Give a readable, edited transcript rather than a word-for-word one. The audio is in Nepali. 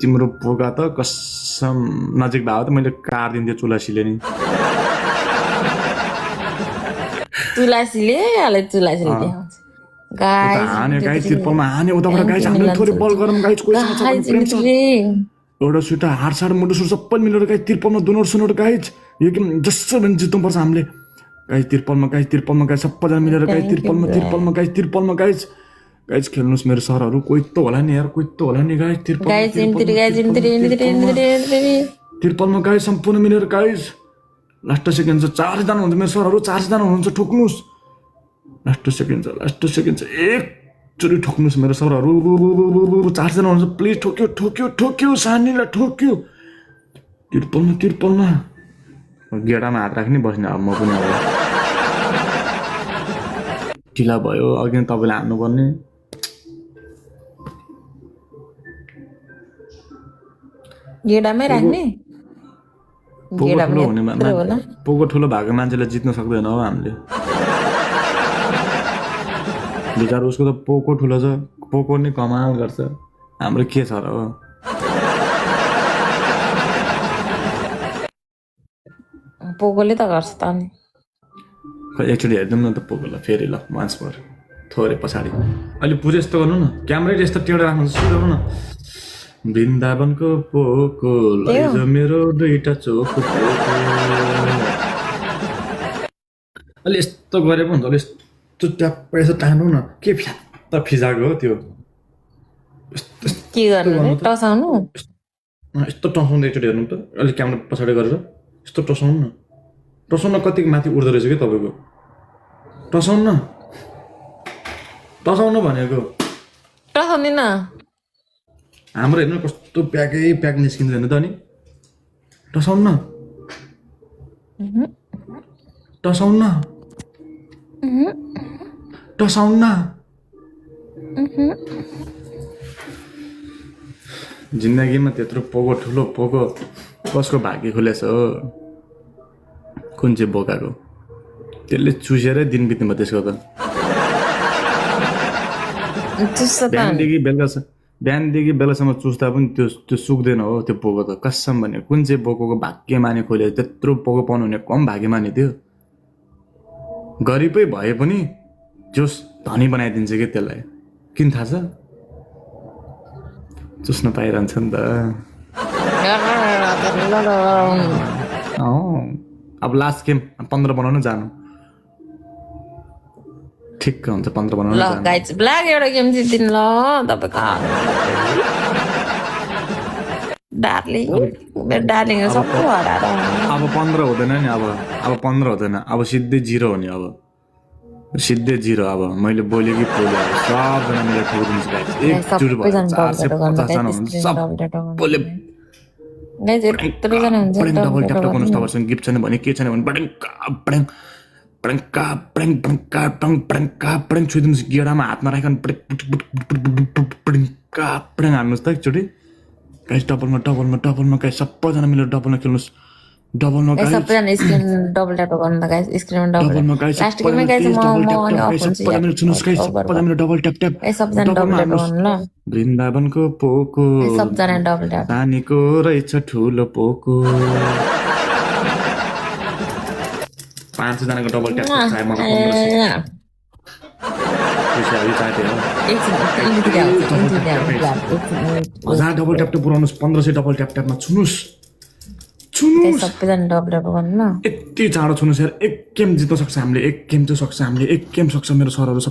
तिम्रो पोका त कसम नजिक भयो त मैले काट्दिन्थेँ चुलासीले नि। चुलासीले हाले चुलासीले देखाउँछ गाइस हाने गाइस तिर्पलमा हाने उताबाट गाइस हामीले थोरै बल गरौँ गाइस कोहीसँग छ भने प्रेम छ एउटा सुटा हार सार मुटु सुर सबै मिलेर गाइस तिर्पलमा दुनोर सुनोर गाइस यो कि जसो भने जित्नुपर्छ हामीले गाइस तिर्पलमा गाइस सबैजना मिलेर गाइस तिर्पलमा गाइस गाइस खेल्नुस् मेरो सरहरू कोही त होला नि यार कोही त होला नि गाइस तिर्पलमा गाइस सम्पूर्ण मिलेर गाइस लास्ट सेकेन्ड छ 4 जना हुन्छ मेरो सरहरू 4 जना हुनुहुन्छ ठोक्नुस् लास्ट सेकेन्ड छ एकचोटि ठोक्नुस् मेरो सरहरू 4 जना हुनुहुन्छ प्लिज ठोक्यो सानीलाई ठोक्यो तिर्पलमा गेडामा हात राख्ने बस्ने अब म पनि अब ढिला भयो अघि तपाईँले हान्नुपर्ने गेडामै राख्ने पोको ठुलो भएको मान्छेलाई जित्न सक्दैन हो हामीले बिचार उसको त पोको ठुलो छ पोको नि कमाल गर्छ हाम्रो के छ र हो पोकोले त गर्छ त नि एकचोटि हेरिदिउँ न त पोकोलाई फेरि ल वान्स मोर थोरै पछाडि अहिले पुरै यस्तो गर्नु न क्यामेरै यस्तो टेढो राख्नु सुरु न वृन्दावनको पोको लैजाऊ मेरो दुईटा चोको अलि यस्तो गरे पो हुन्छ अलि यस्तो ट्याप्प यसो टार्नु न के फ्यात्त फिजाको हो त्यो के गर्नु टसाउनु यस्तो टसाउनु एकचोटि हेर्नु त अलिक क्यामेरा पछाडि गरेर यस्तो टसाउनु न टसाउन कतिको माथि उठ्दो रहेछ क्या तपाईँको टसाउनु भनेको टसाउँदिन हाम्रो हेर्नु कस्तो प्याक निस्किन्छ हेर्नु त अनि टसाउन्न जिन्दगीमा त्यत्रो पोको ठुलो पोको कसको भाग्य खुलेछ हो कुन चाहिँ बोकाको त्यसले चुसेरै दिन बित्नु भयो त्यसको त बिहानदेखि बेलासम्म चुस्दा पनि त्यो सुक्दैन हो त्यो पोको त कसम भने कुन चाहिँ पोको भाग्य माने खोले त्यत्रो पोको पाउनु हुने कम भाग्य माने थियो गरिबै भए पनि जोस धनी बनाइदिन्छ कि त्यसलाई किन थाहा छ चुस्न पाइरहन्छ नि त अब लास्ट गेम 15 बनाउनु जानु ठिक हुन्छ 15 बनाउनु ल गाइस ब्ल्याक एउटा गेम जित्दिन ल तपाईको डार्लिङ सबै हराएर अब 15 हुँदैन नि अब 15 हुँदैन अब सिधै 0 हो नि अब सिधै 0 अब मैले बोले कि पोले सबजना मिलेर ठोकिदिन्छ गाइस एकचोटि भयो 450 जना हुन्छ सबले गाइस यत्रो जना हुन्छ डबल ट्याप गर्नुस् तपाईहरुसँग गिफ्ट छैन भने के छैन भने बडङ छुइदिनुहोस् गेडामा हात नराखिकन बडङ हान्नुहोस् त एकचोटि गाइस डबलमा गाइस सबैजना मिलेर डबलमा खेल्नुहोस् डबलमा गाइस सबैजना स्क्रिन डबल ट्याप गर्नु त गाइस स्क्रिनमा डबलमा गाइस लास्ट गेममा गाइस म अनि अफ हुन्छ सबैजना मिलेर छुनुहोस् गाइस सबैजना मिलेर डबल ट्याप सबैजना डबल ट्याप गर्नु ल वृन्दावनको पोको सबजना डबल ट्याप नानीको रहेछ ठुलो पोको 500 जनाको डबल ट्याप चाहियो मलाई 1500 डबल ट्याप पुऱ्याउनुहोस् 1500 डबल ट्यापमा छुनुहोस् सबैजना डबल ट्याप गर्नु ल यति चाँडो छुनुहोस् यार एक गेम जित्न सक्छ हामीले एक गेम चाहिँ सक्छ हामीले एक गेम सक्छ मेरो सरहरू